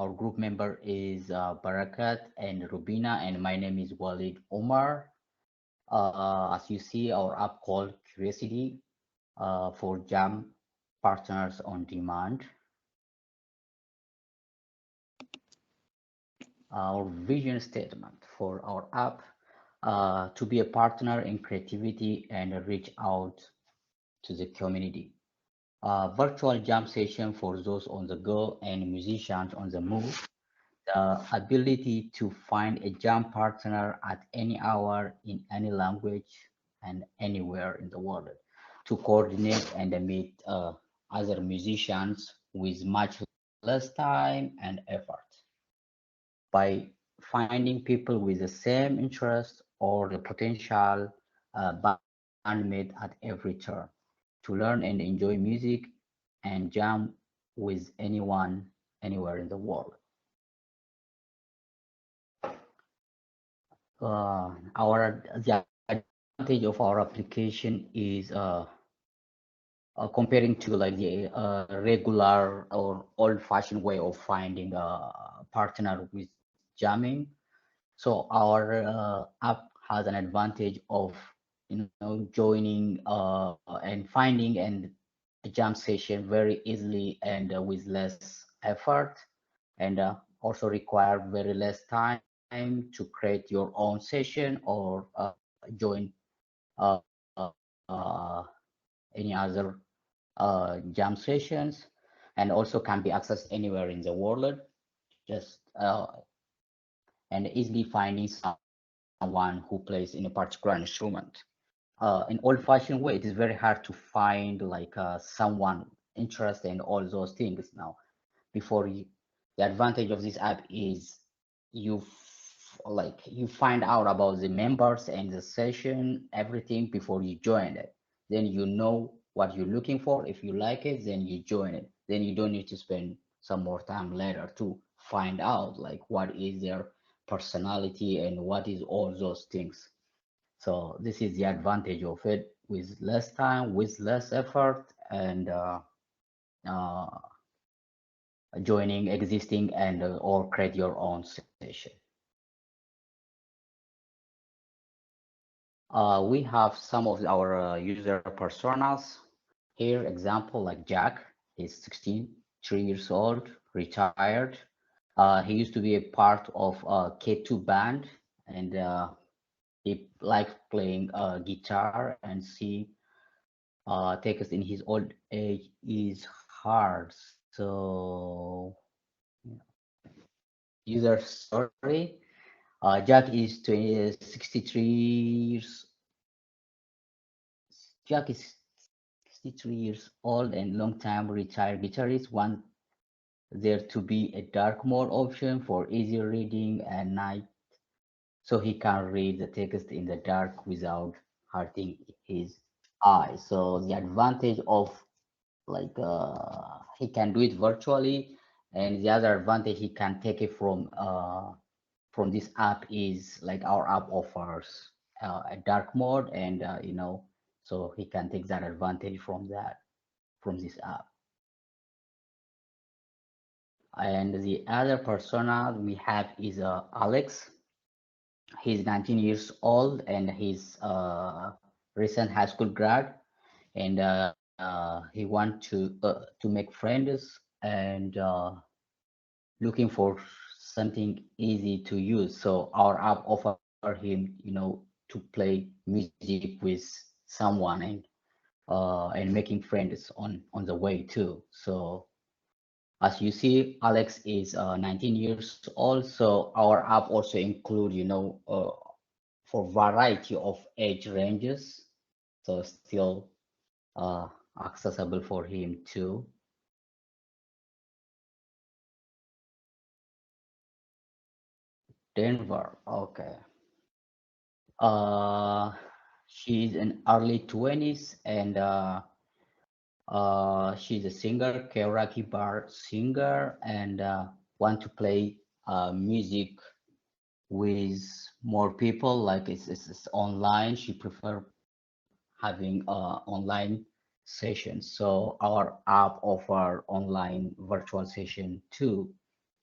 our group member is Barakat and Rubina, and my name is Walid Omar. As you see, our app called Curiosity for Jam Partners on Demand. Our vision statement for our app to be a partner in creativity and reach out to the community. Virtual jam session for those on the go and musicians on the move. The ability to find a jam partner at any hour in any language and anywhere in the world, to coordinate and meet other musicians with much less time and effort, by finding people with the same interest or the potential bandmate at every turn, to learn and enjoy music and jam with anyone anywhere in the world. The advantage of our application is comparing to like the regular or old-fashioned way of finding a partner with jamming. So our app has an advantage of joining and finding and a jam session very easily and with less effort, and also require very less time to create your own session or join uh, uh, any other jam sessions, and also can be accessed anywhere in the world, just and easily finding someone who plays in a particular instrument. In old-fashioned way, it is very hard to find like someone interested in all those things now. Before you, the advantage of this app is you find out about the members and the session, everything before you join it. Then you know what you're looking for. If you like it, then you join it. Then you don't need to spend some more time later to find out like what is their personality and what is all those things. So this is the advantage of it, with less time, with less effort, and uh, joining existing and or create your own session. We have some of our user personas here. Example like Jack, he's 16, 3 years old, retired. He used to be a part of a K2 band, and he likes playing guitar, and see takes in his old age is hard. So user story. Jack is 63 years. Jack is 63 years old and long-time retired guitarist. Want there to be a dark mode option for easy reading at night, so he can read the text in the dark without hurting his eyes. So the advantage of like he can do it virtually, and the other advantage he can take it from this app is like our app offers a dark mode, and so he can take that advantage from that, from this app. And the other persona we have is Alex. He's 19 years old and he's recent high school grad, and he want to make friends, and looking for something easy to use. So our app offer him, to play music with someone, and making friends on the way too. So as you see, Alex is 19 years old. So our app also include, for variety of age ranges. So still uh, accessible for him too. Denver, okay. Uh, she's in early 20s, and she's a singer, karaoke bar singer, and want to play music with more people. Like it's online. She prefer having online sessions. So our app offer online virtual session too.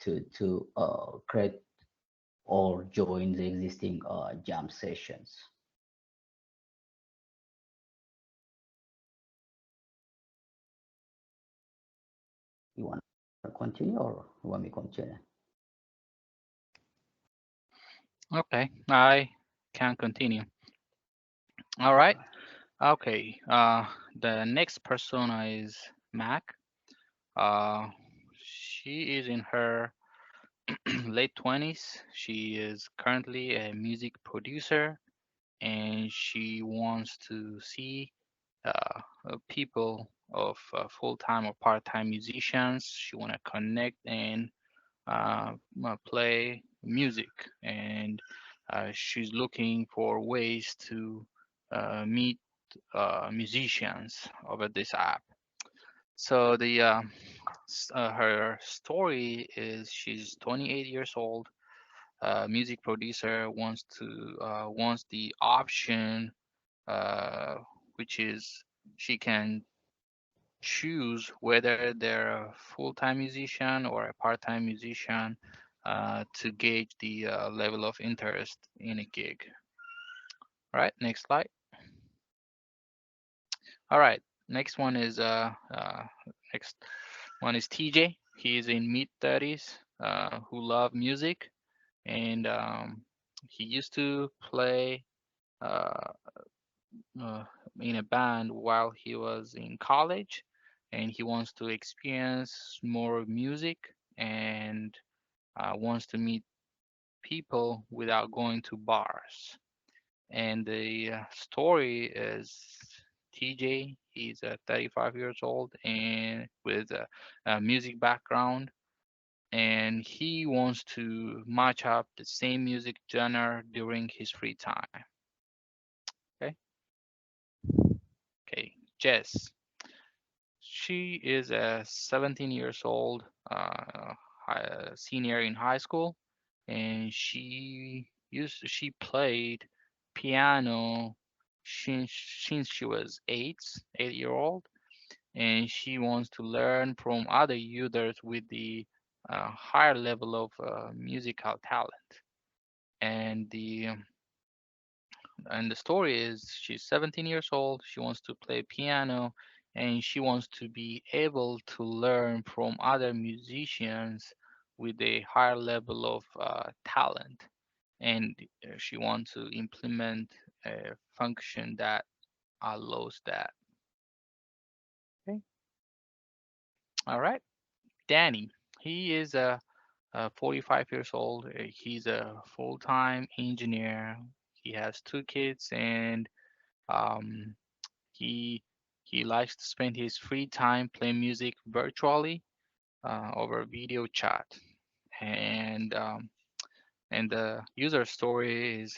to create or join the existing jam sessions. You want to continue or you want me to continue? Okay, I can continue. All right. Okay. The next persona is Mac. Uh, she is in her late 20s. She is currently a music producer, and she wants to see people of full-time or part-time musicians. She want to connect and play music, and she's looking for ways to meet musicians over this app. So her story is she's 28 years old, music producer, wants the option, uh, which is she can choose whether they're a full-time musician or a part-time musician, to gauge the level of interest in a gig. All right, next slide. All right, next one is next one is TJ. He is in mid 30s, who love music, and he used to play uh, uh, in a band while he was in college, and he wants to experience more music, and wants to meet people without going to bars. And the story is TJ. He's 35 years old and with a music background, and he wants to match up the same music genre during his free time. Okay, okay, Jess. She is a 17 years old, senior in high school, and she played piano since she was 8 year old, and she wants to learn from other users with the higher level of musical talent. And the story is she's 17 years old, she wants to play piano, and she wants to be able to learn from other musicians with a higher level of talent. And she wants to implement a function that allows that. Okay. All right. Danny, he is 45 years old. He's a full-time engineer. He has two kids, and um, He he likes to spend his free time playing music virtually, over video chat. And the user story is,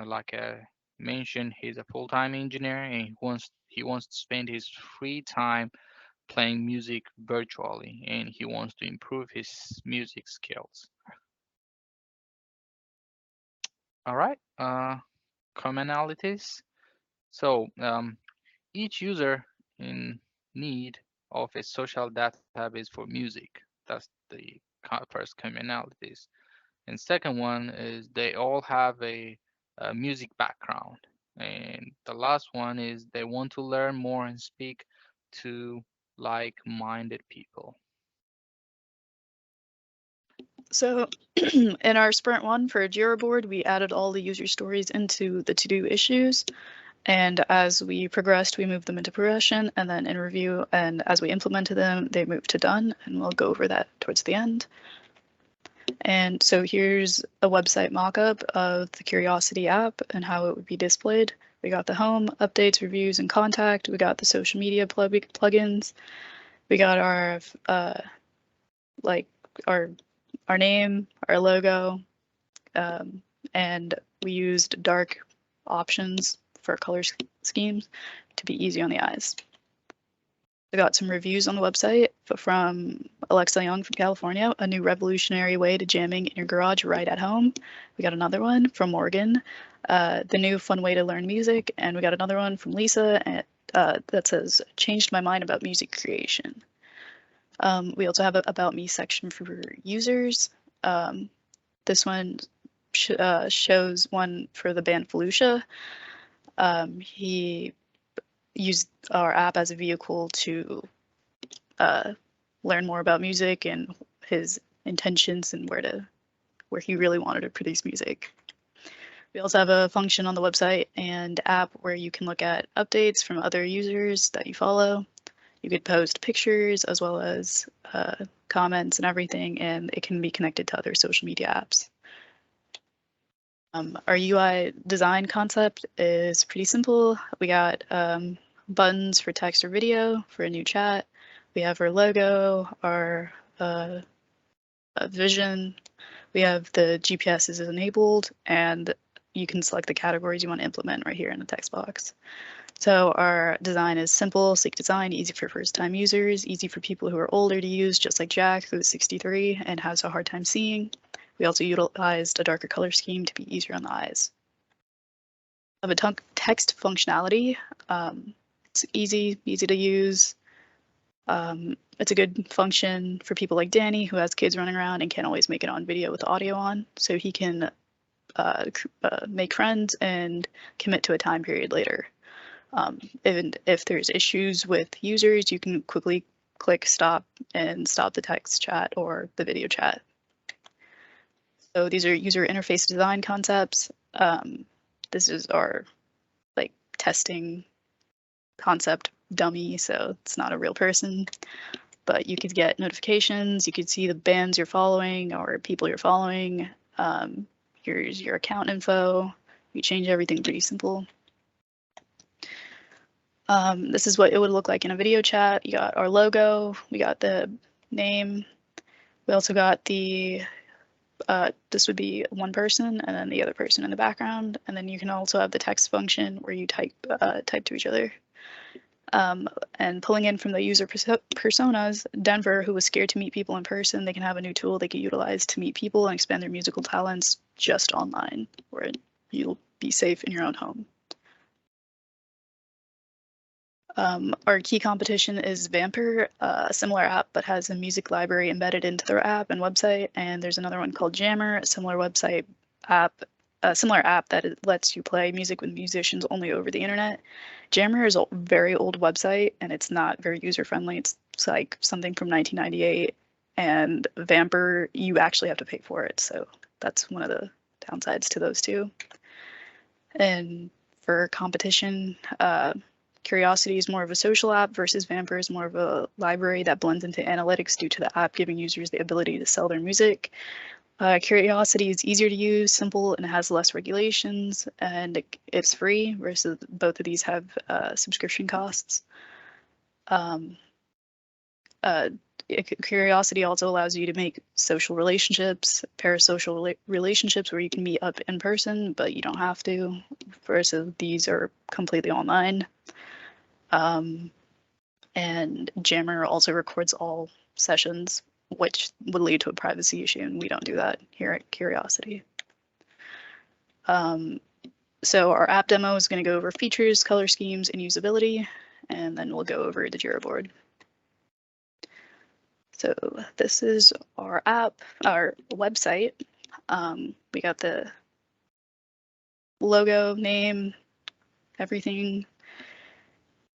like I mentioned, he's a full-time engineer, and he wants to spend his free time playing music virtually, and he wants to improve his music skills. All right. Commonalities. So each user in need of a social database for music. That's the first commonalities. And second one is they all have a music background. And the last one is they want to learn more and speak to like-minded people. So in our sprint one for Jira board, we added all the user stories into the to-do issues. And as we progressed, we moved them into progression, and then in review, and as we implemented them, they moved to done, and we'll go over that towards the end. And so here's a website mockup of the Curiosity app and how it would be displayed. We got the home, updates, reviews, and contact. We got the social media plugins. We got our like our name, our logo, and we used dark options for color schemes to be easy on the eyes. We got some reviews on the website from Alexa Young from California, a new revolutionary way to jamming in your garage right at home. We got another one from Morgan, the new fun way to learn music. And we got another one from Lisa that says, changed my mind about music creation. We also have an About Me section for users. This one shows one for the band Felicia. He used our app as a vehicle to learn more about music and his intentions and where he really wanted to produce music. We also have a function on the website and app where you can look at updates from other users that you follow. You could post pictures as well as comments and everything, and it can be connected to other social media apps. Our UI design concept is pretty simple. We got buttons for text or video for a new chat. We have our logo, our vision. We have the GPS is enabled, and you can select the categories you want to implement right here in the text box. So our design is simple, sleek design, easy for first-time users, easy for people who are older to use, just like Jack, who is 63 and has a hard time seeing. We also utilized a darker color scheme to be easier on the eyes. We have a text functionality. It's easy to use. It's a good function for people like Danny, who has kids running around and can't always make it on video with audio on, so he can make friends and commit to a time period later. And if there's issues with users, you can quickly click stop and stop the text chat or the video chat. So these are user interface design concepts. This is our testing concept dummy, so it's not a real person, but you could get notifications, you could see the bands you're following or people you're following. Here's your account info. You change everything pretty simple. This is what it would look like in a video chat. You got our logo, we got the name, we also got the this would be one person and then the other person in the background, and then you can also have the text function where you type to each other. And pulling in from the user personas, Denver, who was scared to meet people in person, they can have a new tool they can utilize to meet people and expand their musical talents just online, where you'll be safe in your own home. Our key competition is Vamper, a similar app but has a music library embedded into their app and website. And there's another one called Jammer, a similar app that lets you play music with musicians only over the internet. Jammer is a very old website and it's not very user friendly. It's like something from 1998, and Vamper, you actually have to pay for it. So that's one of the downsides to those two. And for competition, Curiosity is more of a social app versus Vamper is more of a library that blends into analytics due to the app giving users the ability to sell their music. Curiosity is easier to use, simple, and has less regulations, and it's free, versus both of these have subscription costs. Curiosity also allows you to make social relationships, parasocial relationships where you can meet up in person, but you don't have to, versus these are completely online. And Jammer also records all sessions, which would lead to a privacy issue, and we don't do that here at Curiosity. So our app demo is going to go over features, color schemes, and usability, and then we'll go over the Jira board. So this is our app, our website. We got the logo, name, everything.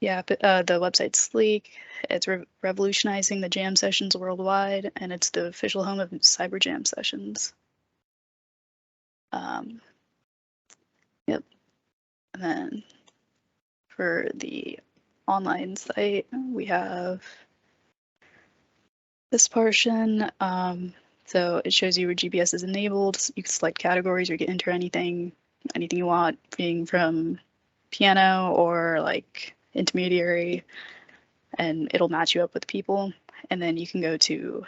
Yeah, but the website's sleek. It's revolutionizing the jam sessions worldwide, and it's the official home of cyber jam sessions. Yep. And then for the online site, we have this portion. So it shows you where GPS is enabled. You can select categories or you can enter anything you want, being from piano or like intermediary, and it'll match you up with people. And then you can go to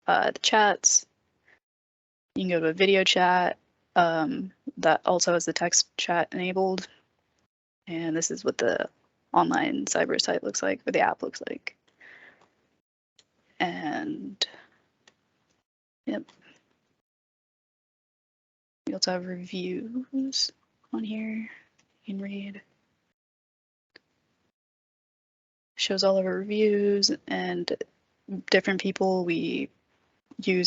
the chats. You can go to a video chat that also has the text chat enabled. And this is what the online cyber site looks like, or the app looks like. And yep. We also have reviews on here. You can read. Shows all of our reviews, and different people. We use